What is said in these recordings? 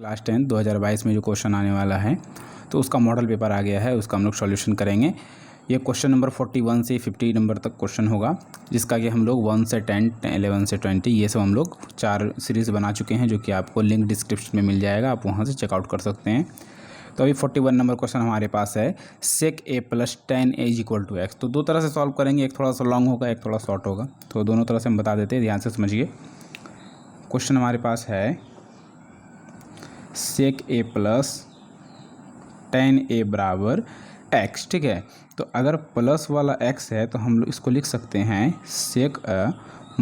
Class 10 2022 में जो question आने वाला है तो उसका मॉडल पेपर आ गया है, उसका हम लोग सॉल्यूशन करेंगे। ये क्वेश्चन नंबर 41 से 50 नंबर तक क्वेश्चन होगा, जिसका कि हम लोग 1 से 10, 11 से 20 ये सब हम लोग 4 सीरीज़ बना चुके हैं, जो कि आपको लिंक डिस्क्रिप्शन में मिल जाएगा, आप वहाँ से चेकआउट कर सकते हैं। तो अभी 41 नंबर क्वेश्चन हमारे पास है, sec a + 10a = x। तो दो तरह से सॉल्व करेंगे, एक थोड़ा सा लॉन्ग होगा, एक थोड़ा शॉर्ट होगा, तो दोनों तरह से हम बता देते हैं, ध्यान से समझिए। क्वेश्चन हमारे पास है sec a + 10a = x, ठीक है। तो अगर प्लस वाला x है तो हम लोग इसको लिख सकते हैं sec a -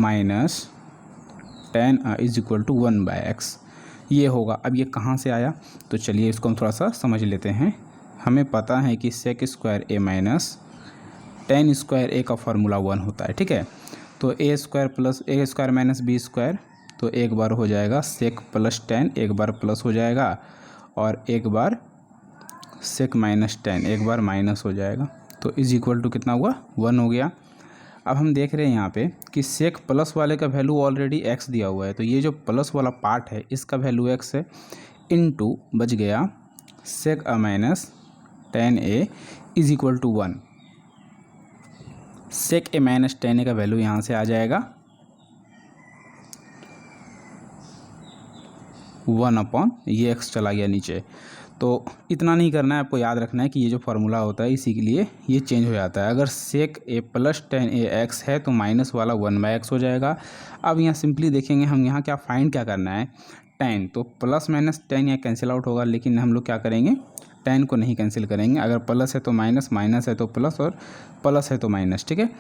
10a = 1/x, ये होगा। अब ये कहाँ से आया, तो चलिए इसको हम थोड़ा सा समझ लेते हैं। हमें पता है कि sec² a - 10² a का फार्मूला 1 होता है, ठीक है। तो a² + a² - b², तो एक बार हो जाएगा sec + 10, एक बार प्लस हो जाएगा, और एक बार sec - 10 एक बार माइनस हो जाएगा। तो = कितना हुआ, 1 हो गया। अब हम देख रहे हैं यहाँ पे कि sec प्लस वाले का वैल्यू ऑलरेडी x दिया हुआ है, तो ये जो प्लस वाला पार्ट है इसका वैल्यू x है, इनटू बच गया sec a - 10a = 1। sec a - 10a का वैल्यू यहाँ से आ जाएगा 1/, ये x चला गया नीचे। तो इतना नहीं करना है, आपको याद रखना है कि ये जो फार्मूला होता है इसी के लिए ये चेंज हो जाता है। अगर sec a + 10a x है तो माइनस वाला 1/x हो जाएगा। अब यहाँ सिंपली देखेंगे हम, यहाँ क्या फाइंड क्या करना है, 10, तो प्लस माइनस 10 यहाँ कैंसिल आउट होगा, लेकिन हम लोग क्या करेंगे, 10 को नहीं कैंसिल करेंगे। अगर प्लस है तो माइनस, माइनस है तो प्लस, और प्लस है तो माइनस, ठीक है।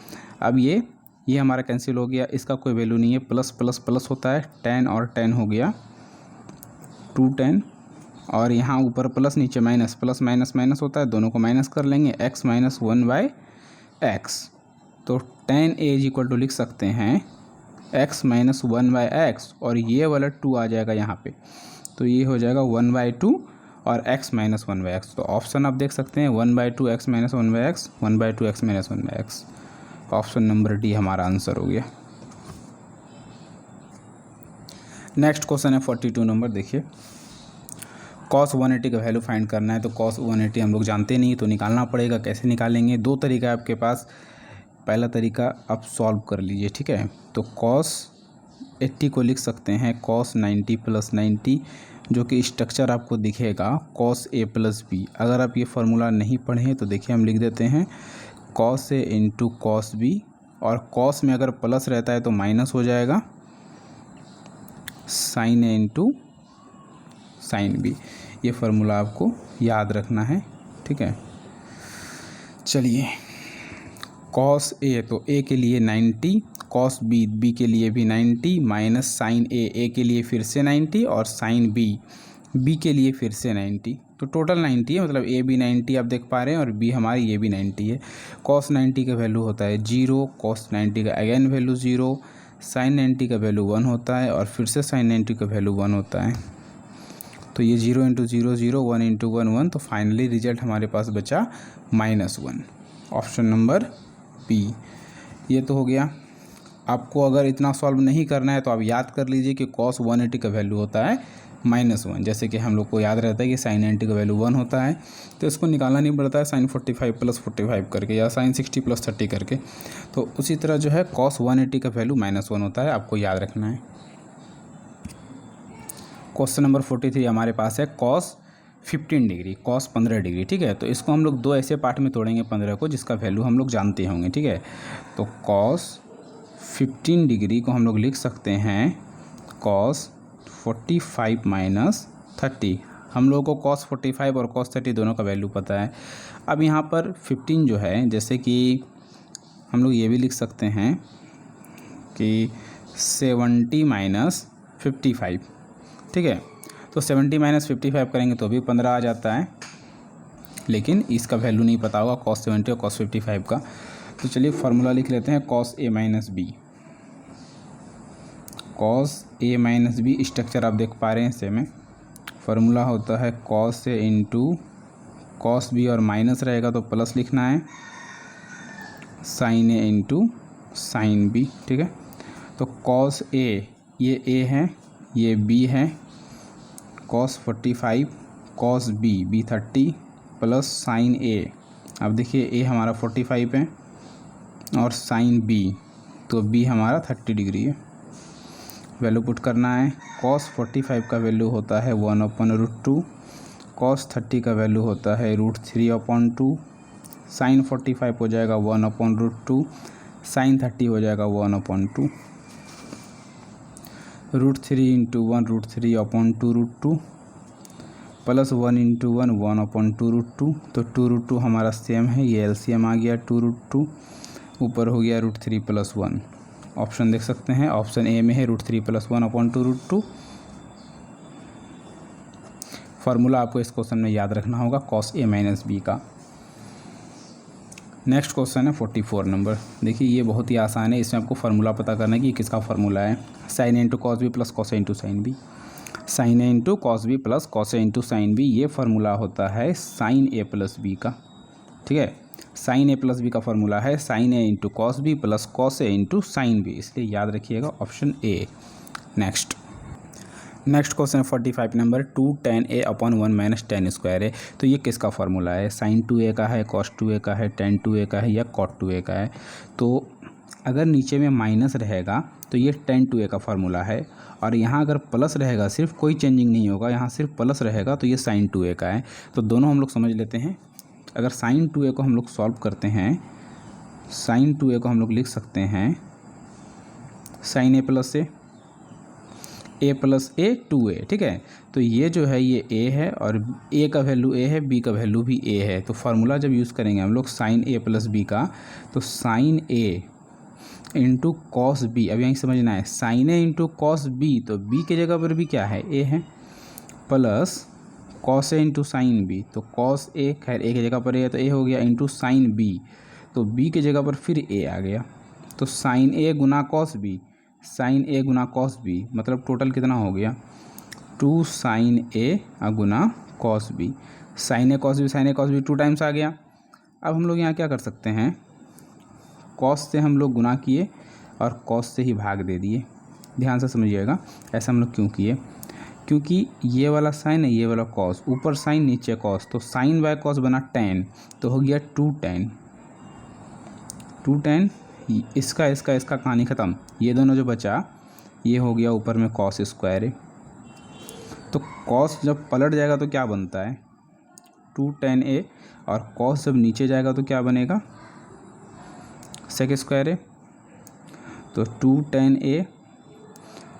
अब ये हमारा कैंसिल हो गया, इसका कोई वैल्यू नहीं है, प्लस प्लस प्लस होता है, 10 और 10 हो गया 210, और यहाँ ऊपर प्लस नीचे माइनस, प्लस माइनस माइनस होता है, दोनों को माइनस कर लेंगे, x - 1/x। तो 10a = लिख सकते हैं x - 1/x, और ये वाला 2 आ जाएगा यहाँ पे, तो ये हो जाएगा 1/2 और x - 1/x। तो ऑप्शन आप देख सकते हैं 1/2 x - 1/x, 1/2 x - 1/x। Option number D हमारा आंसर हो गया। नेक्स्ट क्वेश्चन है 42 नंबर, देखिए cos 180 का वैल्यू फाइंड करना है। तो cos 180 हम लोग जानते नहीं, तो निकालना पड़ेगा। कैसे निकालेंगे, दो तरीका है आपके पास। पहला तरीका आप सॉल्व कर लीजिए, ठीक है। तो cos 80 को लिख सकते हैं cos 90 + 90, जो कि स्ट्रक्चर आपको दिखेगा cos a + b। अगर आप ये फार्मूला नहीं पढ़ें तो देखिए हम लिख देते हैं cos a × cos b, और cos में अगर प्लस रहता है तो माइनस हो जाएगा sin a × sin b। ये फार्मूला आपको याद रखना है, ठीक है। चलिए, cos a तो a के लिए 90, cos b के लिए भी 90, माइनस sin a के लिए फिर से 90, और sin b के लिए फिर से 90। तो टोटल 90 है, मतलब a भी 90 आप देख पा रहे हैं, और b हमारी ये भी 90 है। cos 90 का वैल्यू होता है 0, cos 90 का अगेन वैल्यू 0, sin 90 का वैल्यू 1 होता है, और फिर से sin 90 का वैल्यू 1 होता है। तो ये 0 × 0 0, 1 × 1 1, तो फाइनली रिजल्ट हमारे पास बचा -1। ऑप्शन नंबर बी, ये तो हो गया। आपको अगर इतना सॉल्व नहीं करना है तो आप याद कर लीजिए कि cos 180 का वैल्यू होता है -1। जैसे कि हम लोग को याद रहता है कि sin 90 का वैल्यू 1 होता है, तो इसको निकालना नहीं पड़ता है sin 45 + 45 करके, या sin 60 + 30 करके। तो उसी तरह जो है cos 180 का वैल्यू -1 होता है, आपको याद रखना है। क्वेश्चन नंबर 43 हमारे पास है cos 15 डिग्री, cos 15 डिग्री, ठीक है। तो इसको हम लोग दो ऐसे पार्ट में तोड़ेंगे 15 को, जिसका वैल्यू हम लोग जानते होंगे, ठीक है। तो cos 15 डिग्री को हम लोग लिख सकते हैं cos 45 - 30। हम लोगों को cos 45 और cos 30 दोनों का वैल्यू पता है। अब यहाँ पर 15 जो है, जैसे कि हम लोग ये भी लिख सकते हैं कि 70 - 55, ठीक है। तो 70 - 55 करेंगे तो भी 15 आ जाता है, लेकिन इसका वैल्यू नहीं पता होगा cos 70 और cos 55 का। तो चलिए फार्मूला लिख लेते हैं cos a - b। cos a - b structure आप देख पा रहे हैं सेम है। फार्मूला होता है cos a × cos b, और माइनस रहेगा तो प्लस लिखना है, sin a × sin b, ठीक है। तो cos a, ये a है, ये b है, cos 45 cos B 30 plus sine A. अब देखिए ए हमारा 45 है और साइन बी, तो बी हमारा 30 डिग्री है। वैल्यू पुट करना है। कॉस 45 का वैल्यू होता है 1/√2, कॉस 30 का वैल्यू होता है √3/2, साइन 45 हो जाएगा 1/√2, साइन 30 हो जाएगा 1/2, √3 × 1 √3/2 प्लस 1 × 1 1/2√2, तो 2√2 हमारा सेम है, ये एलसीएम आ गया 2√2, ऊपर हो गया √3 + 1। ऑप्शन देख सकते हैं, ऑप्शन ए में है √3 + 1/2√2। फार्मूला आपको इस क्वेश्चन में याद रखना होगा कॉस ए माइनस बी का। नेक्स्ट क्वेश्चन है 44 नंबर। देखिए ये बहुत ही आसान है, इसमें आपको फार्मूला पता करना है कि किसका फार्मूला है। Sine A × cos b plus cos A × sine B, sine A × cos b plus cos A × sine B, ये फार्मूला होता है साइन ए प्लस बी का। ठीक है, साइन ए प्लस बी का फार्मूला है sine A × cos b plus cos A × sine B, इसलिए याद रखिएगा option A. Next question 45 number. 2 tan a/1 - tan square है, तो ये किसका फार्मूला है? साइन 2a का है, कॉस 2a का है, tan 2a का है या कॉट 2a का है? तो अगर नीचे में माइनस रहेगा तो ये tan 2a का फार्मूला है, और यहाँ अगर प्लस रहेगा, सिर्फ कोई चेंजिंग नहीं होगा, यहाँ सिर्फ प्लस रहेगा, तो ये साइन 2a का है। तो दोनों हम लोग समझ लेते हैं। अगर साइन 2a को हम लोग सॉल्व करते हैं, साइन 2a को हम लोग लिख सकते हैं sine a plus a plus a 2a। ठीक है, तो ये जो है ये a है और a का वैल्यू a है, b का वैल्यू भी a है। तो फार्मूला जब यूज़ करेंगे हम लोग साइन a प्लस b का, तो sine a into cos b, अब यहीं समझना है, sine a into cos b, तो b की जगह पर भी क्या है a है, plus cos A into sine B, तो कॉस ए, खैर a की जगह पर a है तो a हो गया, इंटू साइन b, तो b की जगह पर फिर a आ गया, तो साइन a गुना कॉस b, साइन ए गुना कॉस बी, मतलब टोटल कितना हो गया 2 साइन ए गुना cos b. Sine a cos b 2 times आ गया। अब हम लोग यहाँ क्या कर सकते हैं, कॉस से हम लोग गुना किए और कॉस से ही भाग दे दिए। ध्यान से समझिएगा ऐसा हम लोग क्यों किए, क्योंकि ये वाला साइन है, ये वाला कॉस, ऊपर साइन नीचे कॉस, तो साइन बाय कॉस बना tan, तो हो गया 2 tan, इसका कहानी ख़त्म। ये दोनों जो बचा ये हो गया ऊपर में कॉस स्क्वायर है, तो कॉस जब पलट जाएगा तो क्या बनता है 2 tan a, और कॉस जब नीचे जाएगा तो क्या बनेगा सेक स्क्वायर है, तो 2 tan a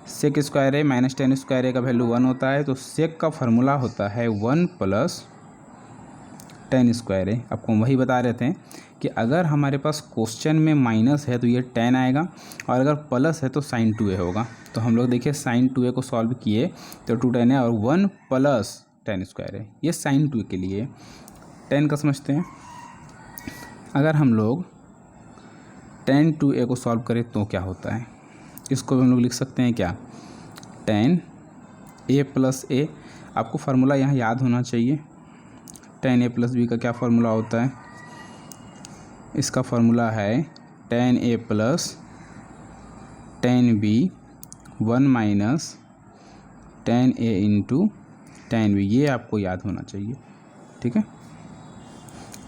सेक स्क्वायर है माइनस tan स्क्वायर है का वैल्यू 1 होता है, तो सेक का फार्मूला होता है 1 + tan स्क्वायर है। आपको वही बता रहे थे कि अगर हमारे पास क्वेश्चन में माइनस है तो ये tan आएगा, और अगर प्लस है तो साइन 2a होगा। तो हम लोग देखिए साइन 2a को सॉल्व किए तो 2 tan है और 1 + tan स्क्वायर है, ये साइन 2a के लिए। tan का समझते हैं, अगर हम लोग tan 2a को सॉल्व करें तो क्या होता है, इसको भी हम लोग लिख सकते हैं क्या tan a + a। आपको फार्मूला यहाँ याद होना चाहिए, tan a + b का क्या फार्मूला होता है, इसका फार्मूला है tan a + tan b 1 - tan a × tan b, ये आपको याद होना चाहिए। ठीक है,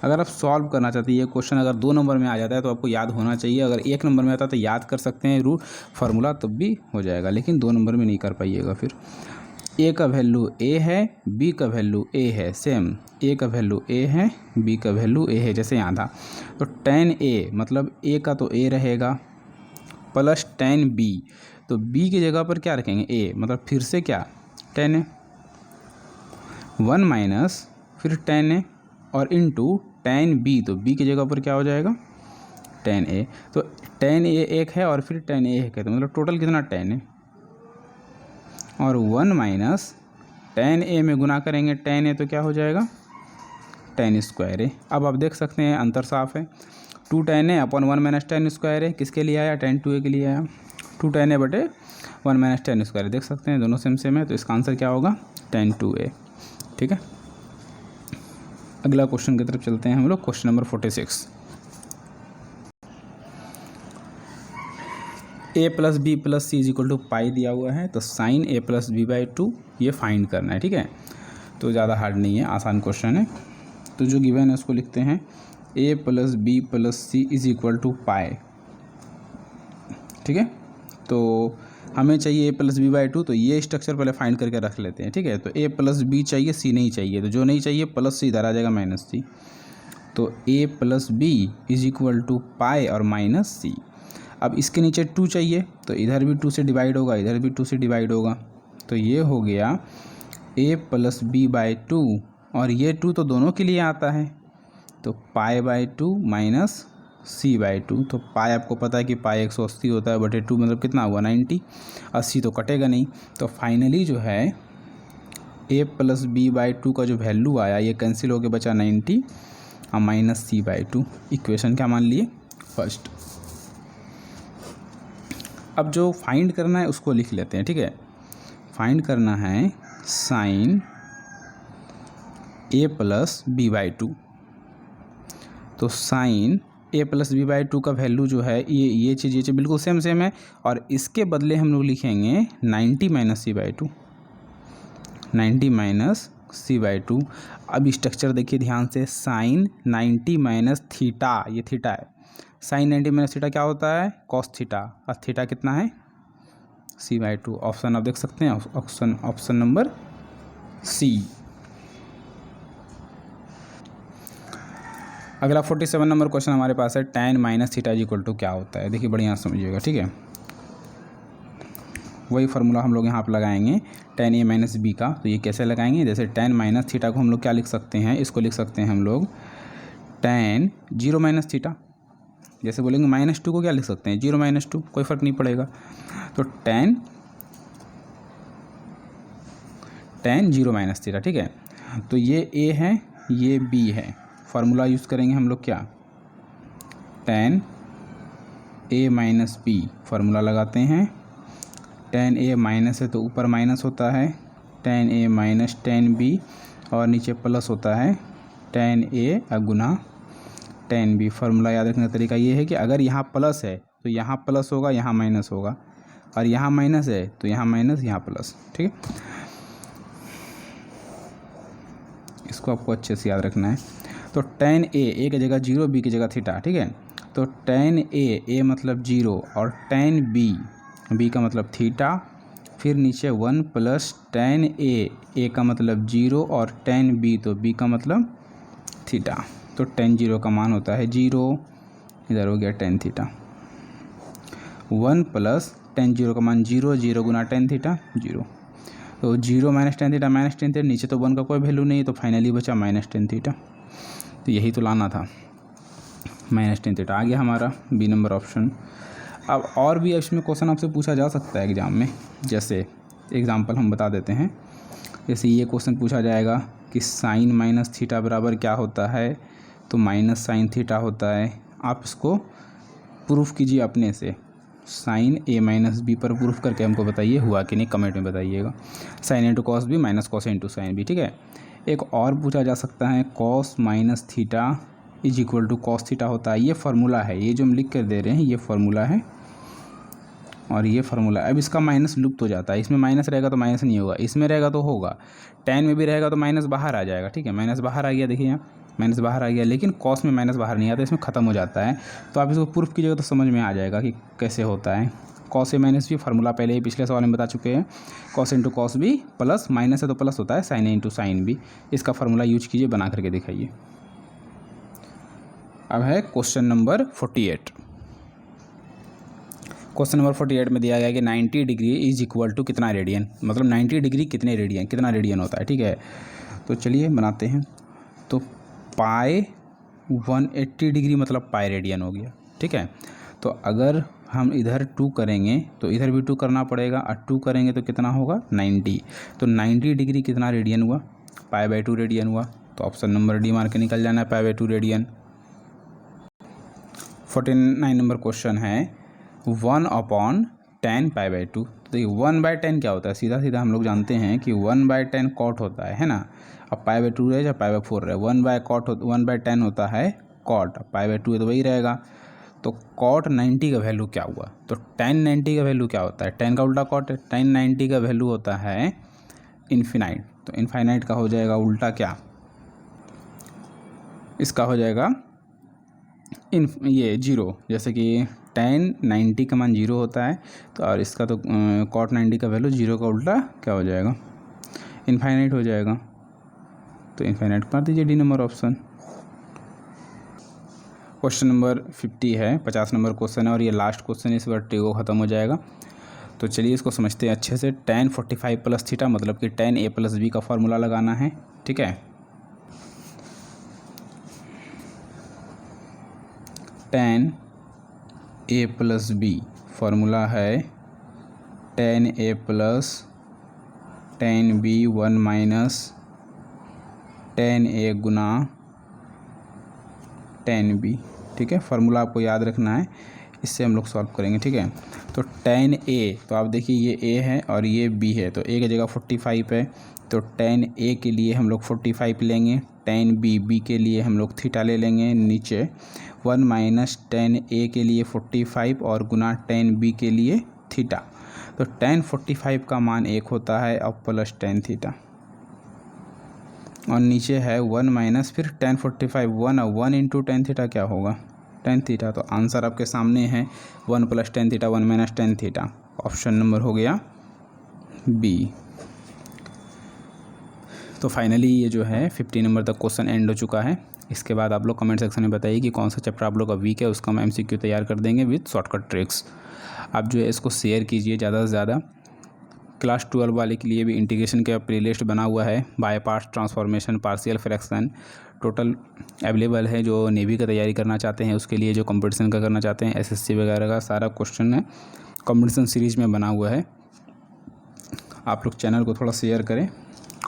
अगर आप सॉल्व करना चाहते हैं ये क्वेश्चन, अगर 2 नंबर में आ जाता है तो आपको याद होना चाहिए, अगर 1 नंबर में आता है तो याद कर सकते हैं रूट फार्मूला तब भी हो जाएगा, लेकिन 2 नंबर में नहीं कर पाइएगा। फिर a का वैल्यू a है, b का वैल्यू a है, सेम a का वैल्यू a है, b का वैल्यू a है, जैसे यहाँ था। तो tan a मतलब a का तो a रहेगा, प्लस tan b, तो b की जगह पर क्या रखेंगे a, मतलब फिर से क्या tan a 1 - फिर tan a और इंटू tan b, तो b की जगह पर क्या हो जाएगा tan a, तो tan a एक है और फिर tan a एक है, तो मतलब टोटल कितना tan a, और 1 - tan a में गुना करेंगे tan a, तो क्या हो जाएगा tan स्क्वायर है। अब आप देख सकते हैं अंतर साफ है, 2 tan a / 1 - tan स्क्वायर है, किसके लिए आया tan 2a के लिए आया, 2 tan a / 1 - tan स्क्वायर, देख सकते हैं दोनों सेम है, तो इसका आंसर क्या होगा tan 2a। ठीक है, अगला क्वेश्चन की तरफ चलते हैं हम लोग, question number 46। A plus B plus C is equal to pi दिया हुआ है, तो sine A plus B by two ये फाइंड करना है, ठीक है। तो ज़्यादा हार्ड नहीं है, आसान क्वेश्चन है। तो जो गिवन है उसको लिखते हैं A plus B plus C is equal to pi, ठीक है। तो हमें चाहिए A plus B by two, तो ये स्ट्रक्चर पहले फाइंड करके रख लेते हैं, ठीक है। तो ए प्लस बी चाहिए, सी नहीं चाहिए, तो जो नहीं चाहिए प्लस सी इधर आ जाएगा माइनस सी। तो A plus B is equal to pi और माइनस सी। अब इसके नीचे 2 चाहिए, तो इधर भी 2 से डिवाइड होगा, इधर भी 2 से डिवाइड होगा, तो ये हो गया a plus B by two, और ये 2 तो दोनों के लिए आता है, तो pi by two minus c by two. तो पाई आपको पता है कि पाई 180 होता है, बटे 2 मतलब कितना हुआ 90, 80 तो कटेगा नहीं। तो फाइनली जो है a plus B by two का जो वैल्यू आया ये कैंसिल होकर बचा 90 और minus c by two. Equation क्या मान लिए फर्स्ट। अब जो फाइंड करना है उसको लिख लेते हैं, ठीक है। फाइंड करना है sine A plus B by two. तो sine A plus B by two का वैल्यू जो है ये चीज़ बिल्कुल सेम है, और इसके बदले हम लोग लिखेंगे 90 minus c by two, 90 minus c by two. अब स्ट्रक्चर देखिए ध्यान से, साइन 90 माइनस थीटा, ये थीटा है, साइन 90 माइनस थीटा क्या होता है कॉस थीटा, और थीटा कितना है सी बाई टू। ऑप्शन आप देख सकते हैं, ऑप्शन नंबर सी। अगला 47 नंबर क्वेश्चन हमारे पास है tan minus theta is equal to क्या होता है। देखिए बढ़िया समझिएगा, ठीक है। वही फार्मूला हम लोग यहाँ पर लगाएंगे tan ए माइनस बी का। तो ये कैसे लगाएंगे, जैसे tan माइनस थीटा को हम लोग क्या लिख सकते हैं, इसको लिख सकते हैं हम लोग tan 0 माइनस थीटा। जैसे बोलेंगे -2 को क्या लिख सकते हैं 0 माइनस 2, कोई फ़र्क नहीं पड़ेगा। तो tan 0 माइनस थीटा, ठीक है। तो ये a है, ये b है, फार्मूला यूज़ करेंगे हम लोग क्या tan a minus b, formula लगाते हैं। tan a माइनस है तो ऊपर माइनस होता है tan a minus tan b, और नीचे प्लस होता है tan a गुना tan b। फार्मूला याद रखने का तरीका ये है कि अगर यहाँ प्लस है तो यहाँ प्लस होगा, यहाँ माइनस होगा, और यहाँ माइनस है तो यहाँ माइनस, यहाँ प्लस, ठीक है। इसको आपको अच्छे से याद रखना है। तो tan a की जगह 0, b की जगह थीटा, ठीक है। तो tan a मतलब 0 और tan b का मतलब थीटा, फिर नीचे 1 प्लस tan a का मतलब 0 और tan b तो b का मतलब थीटा। तो tan 0 का मान होता है 0, इधर हो गया tan थीटा। 1 प्लस tan 0 का मान 0, 0 गुना tan थीटा 0। तो 0 minus tan theta minus tan theta, नीचे तो 1 का कोई वैल्यू नहीं है, तो फाइनली बचा माइनस tan थीटा। तो यही तो लाना था, माइनस tan थीटा आ गया हमारा बी नंबर ऑप्शन। अब और भी इसमें क्वेश्चन आपसे पूछा जा सकता है एग्ज़ाम में, जैसे एग्जांपल हम बता देते हैं। जैसे ये क्वेश्चन पूछा जाएगा कि साइन माइनस थीटा बराबर क्या होता है, तो माइनस साइन थीटा होता है। आप इसको प्रूफ कीजिए अपने से, साइन ए माइनस बी पर प्रूफ करके हमको बताइए हुआ कि नहीं, कमेंट में बताइएगा। Sine into cos b minus cos into sine b, ठीक है। एक और पूछा जा सकता है cos minus theta is equal to cos theta होता है। ये फार्मूला है, ये जो हम लिख कर दे रहे हैं ये फार्मूला है, और ये फार्मूला। अब इसका माइनस लुप्त हो जाता है, इसमें माइनस रहेगा तो माइनस नहीं होगा, इसमें रहेगा तो होगा, tan में भी रहेगा तो माइनस बाहर आ जाएगा, ठीक है। माइनस बाहर आ गया, देखिए यहाँ माइनस बाहर आ गया, लेकिन कॉस में माइनस बाहर नहीं आता, इसमें ख़त्म हो जाता है। तो आप इसको प्रूफ कीजिएगा तो समझ में आ जाएगा कि कैसे होता है। Cos a minus b formula पहले ही पिछले सवाल में बता चुके हैं, cos into cos b plus minus है तो प्लस होता है sine a into sine b. इसका फार्मूला यूज कीजिए, बना करके दिखाइए। अब है क्वेश्चन नंबर 48। क्वेश्चन नंबर 48 में दिया गया कि 90 डिग्री इज इक्वल टू कितना रेडियन, मतलब 90 डिग्री कितने रेडियन, कितना रेडियन होता है, ठीक है। तो चलिए बनाते हैं। तो पाई 180 डिग्री मतलब पाई रेडियन हो गया, ठीक है। तो अगर हम इधर 2 करेंगे तो इधर भी 2 करना पड़ेगा, और 2 करेंगे तो कितना होगा 90। तो 90 डिग्री कितना रेडियन हुआ, पाई बाई 2 रेडियन हुआ। तो ऑप्शन नंबर डी मार के निकल जाना है, pi by 2 radian. 49 number question है 1/10 पाई बाई 2। तो देखिए 1/10 क्या होता है, सीधा सीधा हम लोग जानते हैं कि 1/10 कॉट होता है ना। अब पाई बाई 2 रहे या पाई बाई 4 रहे, 1/10 होता है कॉट, पाई बाई 2 तो वही रहेगा। तो कॉट 90 का वैल्यू क्या हुआ, तो tan 90 का वैल्यू क्या होता है, tan का उल्टा कॉट है, tan 90 का वैल्यू होता है इन्फिनाइट। तो इन्फाइनाइट का हो जाएगा उल्टा क्या, इसका हो जाएगा ये 0, जैसे कि tan 90 का मान 0 होता है तो और इसका तो cot 90 का वैल्यू 0 का उल्टा क्या हो जाएगा, इन्फाइनाइट हो जाएगा। तो इन्फाइनाइट कर दीजिए D number option. Question number 50 है, 50 नंबर क्वेश्चन है और ये लास्ट क्वेश्चन इस बार ट्रिगो ख़त्म हो जाएगा। तो चलिए इसको समझते हैं अच्छे से। tan 45 प्लस थीटा मतलब कि tan a प्लस बी का फॉर्मूला लगाना है, ठीक है। tan a plus b formula है tan a plus tan b 1 minus tan a गुना tan b, ठीक है। फार्मूला आपको याद रखना है, इससे हम लोग सॉल्व करेंगे, ठीक है। तो tan a, तो आप देखिए ये a है और ये b है, तो a की जगह 45 है, तो tan a के लिए हम लोग 45 लेंगे, tan b के लिए हम लोग थीटा ले लेंगे नीचे 1 माइनस tan a के लिए 45 और गुना tan b के लिए थीटा। तो tan 45 का मान 1 होता है और प्लस tan थीटा और नीचे है 1 माइनस फिर tan 45 1 इंटू tan थीटा क्या होगा, tan थीटा। तो आंसर आपके सामने है 1 plus tan theta 1 minus tan theta. Option number हो गया बी। तो फाइनली ये जो है 50 नंबर तक क्वेश्चन एंड हो चुका है। इसके बाद आप लोग कमेंट सेक्शन में बताइए कि कौन सा चैप्टर आप लोग का वीक है, उसका हम MCQ तैयार कर देंगे विथ शॉर्टकट ट्रिक्स। आप जो है इसको शेयर कीजिए ज़्यादा से ज़्यादा। क्लास 12 वाले के लिए भी इंटीग्रेशन का प्लेलिस्ट बना हुआ है, by parts transformation, partial fraction total available है। जो नेवी का तैयारी करना चाहते हैं उसके लिए, जो कंपटीशन का करना चाहते हैं, SSC वगैरह का सारा क्वेश्चन है कंपटीशन सीरीज़ में बना हुआ है। आप लोग चैनल को थोड़ा शेयर करें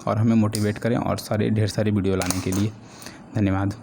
और हमें मोटिवेट करें और ढेर सारी वीडियो लाने के लिए। धन्यवाद।